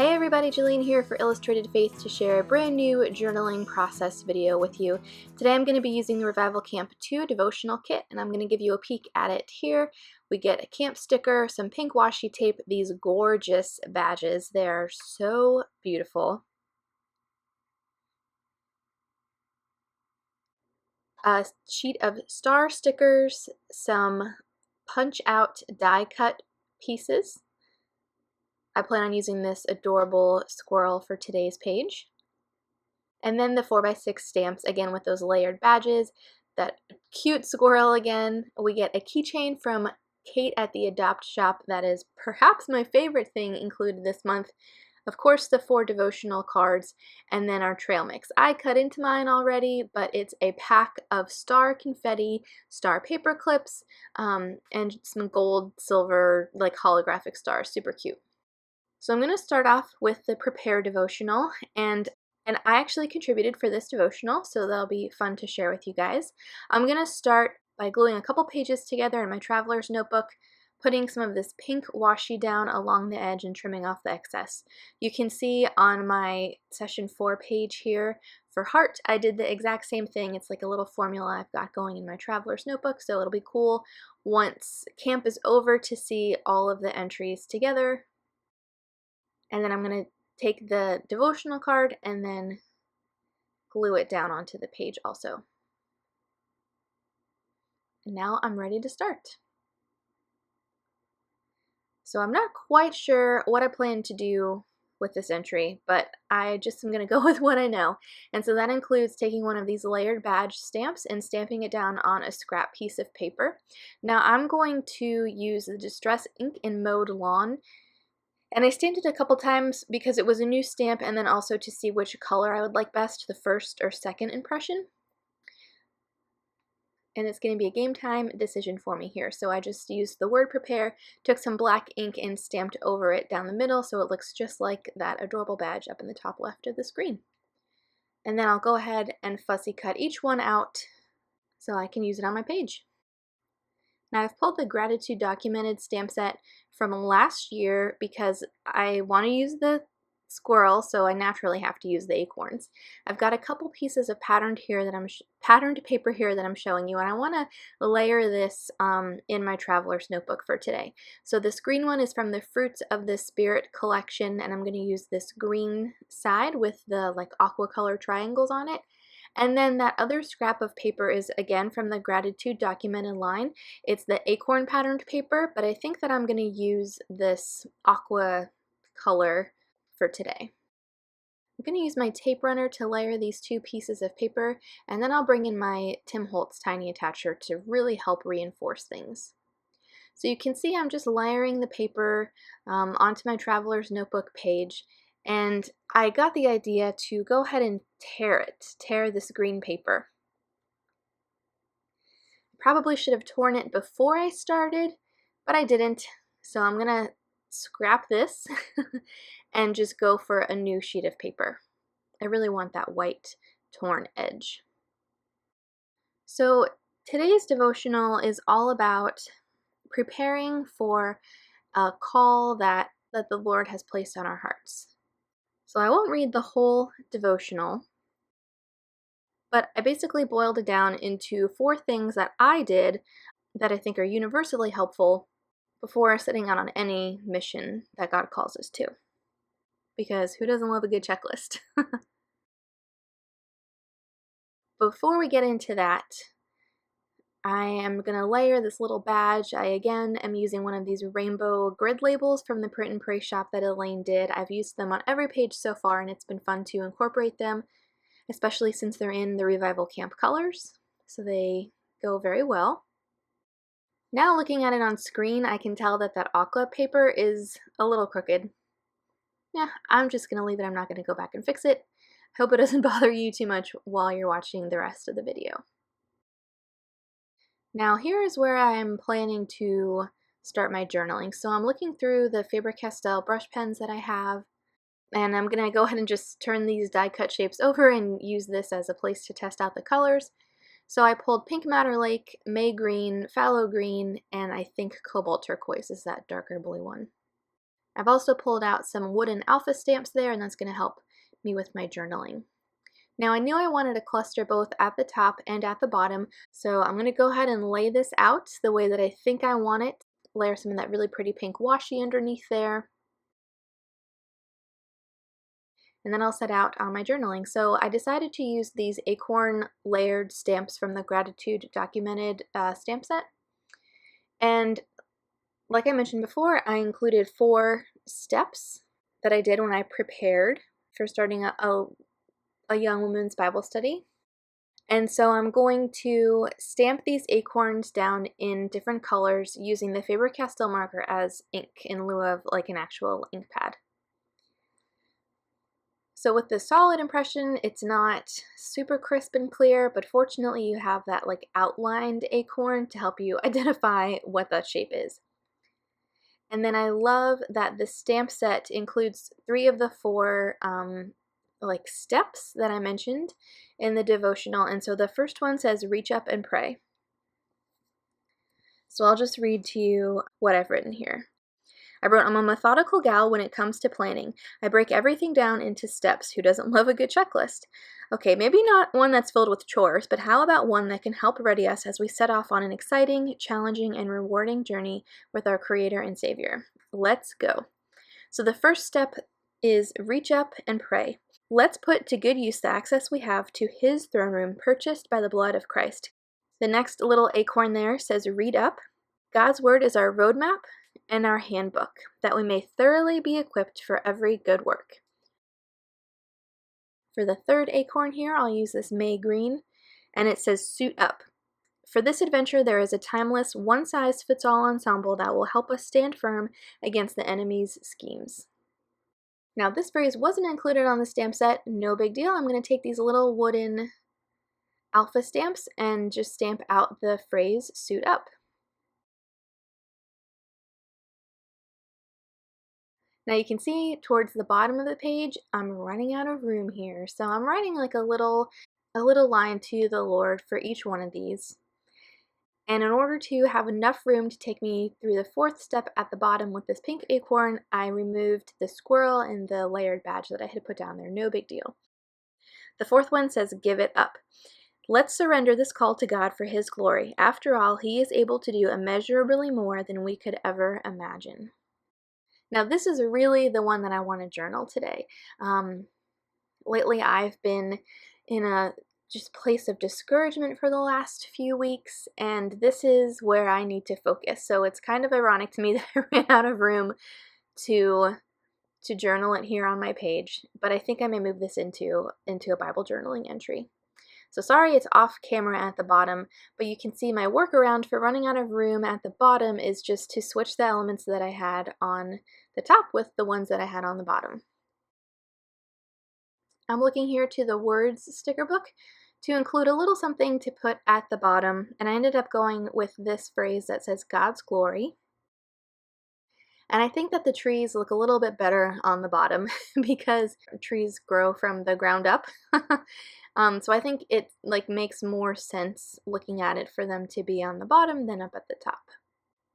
Hey everybody, Jillian here for Illustrated Faith to share a brand new journaling process video with you. Today I'm going to be using the Revival Camp 2 devotional kit, and I'm going to give you a peek at it here. We get a camp sticker, some pink washi tape, these gorgeous badges. They are so beautiful. A sheet of star stickers, some punch out die cut pieces. I plan on using this adorable squirrel for today's page. And then the 4x6 stamps, again with those layered badges, that cute squirrel again. We get a keychain from Kate at the Adopt Shop that is perhaps my favorite thing included this month. Of course, the 4 devotional cards, and then our trail mix. I cut into mine already, but it's a pack of star confetti, star paper clips, and some gold, silver, like holographic stars. Super cute. So I'm going to start off with the Prepare devotional, and I actually contributed for this devotional, so that'll be fun to share with you guys. I'm going to start by gluing a couple pages together in my traveler's notebook, putting some of this pink washi down along the edge and trimming off the excess. You can see on my session 4 page here for heart, I did the exact same thing. It's like a little formula I've got going in my traveler's notebook, so it'll be cool once camp is over to see all of the entries together. And then I'm going to take the devotional card and then glue it down onto the page also. And now I'm ready to start. So I'm not quite sure what I plan to do with this entry, but I just am going to go with what I know. And so that includes taking one of these layered badge stamps and stamping it down on a scrap piece of paper. Now I'm going to use the Distress ink in Mowed Lawn. And I stamped it a couple times because it was a new stamp, and then also to see which color I would like best, the first or second impression. And it's going to be a game time decision for me here. So I just used the word prepare, took some black ink and stamped over it down the middle so it looks just like that adorable badge up in the top left of the screen. And then I'll go ahead and fussy cut each one out so I can use it on my page. Now I've pulled the Gratitude Documented stamp set from last year because I want to use the squirrel, so I naturally have to use the acorns. I've got a couple pieces of patterned paper here that I'm showing you, and I want to layer this in my traveler's notebook for today. So this green one is from the Fruits of the Spirit collection, and I'm going to use this green side with the like aqua color triangles on it. And then that other scrap of paper is again from the Gratitude Documented line. It's the acorn patterned paper, but I think that I'm going to use this aqua color for today. I'm going to use my tape runner to layer these 2 pieces of paper, and then I'll bring in my Tim Holtz tiny attacher to really help reinforce things. So you can see I'm just layering the paper onto my traveler's notebook page. And I got the idea to go ahead and tear this green paper. Probably should have torn it before I started, but I didn't. So I'm gonna scrap this and just go for a new sheet of paper. I really want that white torn edge. So today's devotional is all about preparing for a call that the Lord has placed on our hearts. So I won't read the whole devotional, but I basically boiled it down into 4 things that I did that I think are universally helpful before setting out on any mission that God calls us to. Because who doesn't love a good checklist? Before we get into that, I am going to layer this little badge. I again am using one of these rainbow grid labels from the Print and Pray shop that Elaine did. I've used them on every page so far, and it's been fun to incorporate them, especially since they're in the Revival Camp colors, so they go very well. Now looking at it on screen, I can tell that aqua paper is a little crooked. Yeah, I'm just going to leave it. I'm not going to go back and fix it. Hope it doesn't bother you too much while you're watching the rest of the video. Now here is where I'm planning to start my journaling. So I'm looking through the Faber Castell brush pens that I have, and I'm going to go ahead and just turn these die cut shapes over and use this as a place to test out the colors. So I pulled Pink Madder Lake, May Green, Phthalo Green, and I think Cobalt Turquoise is that darker blue one. I've also pulled out some wooden alpha stamps there, and that's going to help me with my journaling. Now I knew I wanted a cluster both at the top and at the bottom, so I'm going to go ahead and lay this out the way that I think I want it. Layer some of that really pretty pink washi underneath there. And then I'll set out on my journaling. So I decided to use these acorn layered stamps from the Gratitude Documented stamp set. And like I mentioned before, I included 4 steps that I did when I prepared for starting a young women's Bible study. And so I'm going to stamp these acorns down in different colors using the Faber Castell marker as ink in lieu of like an actual ink pad. So with the solid impression, it's not super crisp and clear, but fortunately you have that like outlined acorn to help you identify what that shape is. And then I love that the stamp set includes 3 of the 4 like steps that I mentioned in the devotional. And so the first one says, reach up and pray. So I'll just read to you what I've written here. I wrote, I'm a methodical gal when it comes to planning. I break everything down into steps. Who doesn't love a good checklist? Okay, maybe not one that's filled with chores, but how about one that can help ready us as we set off on an exciting, challenging, and rewarding journey with our Creator and Savior? Let's go. So the first step is reach up and pray. Let's put to good use the access we have to His throne room purchased by the blood of Christ. The next little acorn there says read up. God's word is our roadmap and our handbook, that we may thoroughly be equipped for every good work. For the third acorn here, I'll use this May green, and it says suit up. For this adventure, there is a timeless, one-size-fits-all ensemble that will help us stand firm against the enemy's schemes. Now, this phrase wasn't included on the stamp set. No big deal. I'm going to take these little wooden alpha stamps and just stamp out the phrase suit up. Now you can see towards the bottom of the page, I'm running out of room here. So I'm writing like a little line to the Lord for each one of these. And in order to have enough room to take me through the 4th step at the bottom with this pink acorn, I removed the squirrel and the layered badge that I had put down there. No big deal. The 4th one says, give it up. Let's surrender this call to God for His glory. After all, He is able to do immeasurably more than we could ever imagine. Now this is really the one that I want to journal today. Lately I've been in a just place of discouragement for the last few weeks, and this is where I need to focus. So it's kind of ironic to me that I ran out of room to journal it here on my page, but I think I may move this into a Bible journaling entry. So sorry it's off camera at the bottom, but you can see my workaround for running out of room at the bottom is just to switch the elements that I had on the top with the ones that I had on the bottom. I'm looking here to the words sticker book to include a little something to put at the bottom, and I ended up going with this phrase that says God's glory. And I think that the trees look a little bit better on the bottom because trees grow from the ground up. So I think it like makes more sense looking at it for them to be on the bottom than up at the top.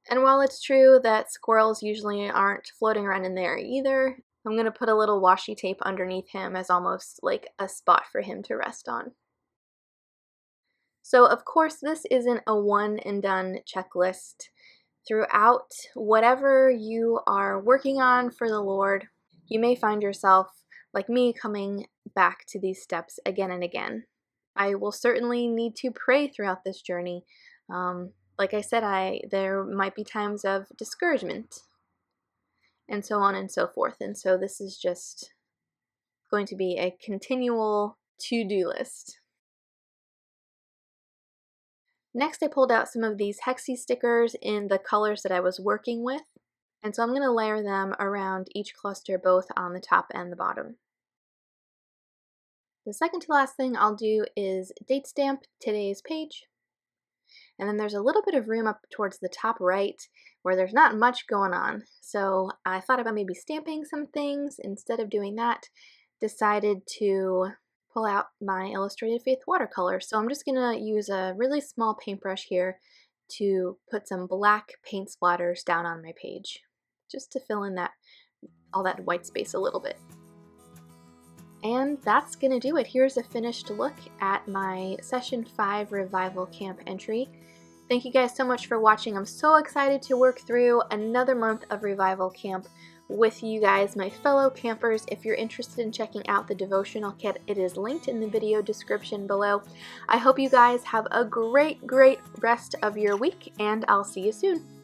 And while it's true that squirrels usually aren't floating around in there either, I'm going to put a little washi tape underneath him as almost like a spot for him to rest on. So of course this isn't a one and done checklist. Throughout whatever you are working on for the Lord, you may find yourself, like me, coming back to these steps again and again. I will certainly need to pray throughout this journey. Like I said, there might be times of discouragement and so on and so forth. And so this is just going to be a continual to-do list. Next, I pulled out some of these Hexie stickers in the colors that I was working with. And so I'm going to layer them around each cluster, both on the top and the bottom. The second to last thing I'll do is date stamp today's page. And then there's a little bit of room up towards the top right where there's not much going on. So I thought about maybe stamping some things. Instead of doing that, decided to pull out my Illustrated Faith watercolor. So I'm just going to use a really small paintbrush here to put some black paint splatters down on my page, just to fill in that all that white space a little bit. And that's gonna do it. Here's a finished look at my Session 5 Revival Camp entry. Thank you guys so much for watching. I'm so excited to work through another month of Revival Camp with you guys, my fellow campers. If you're interested in checking out the devotional kit, it is linked in the video description below. I hope you guys have a great rest of your week, and I'll see you soon.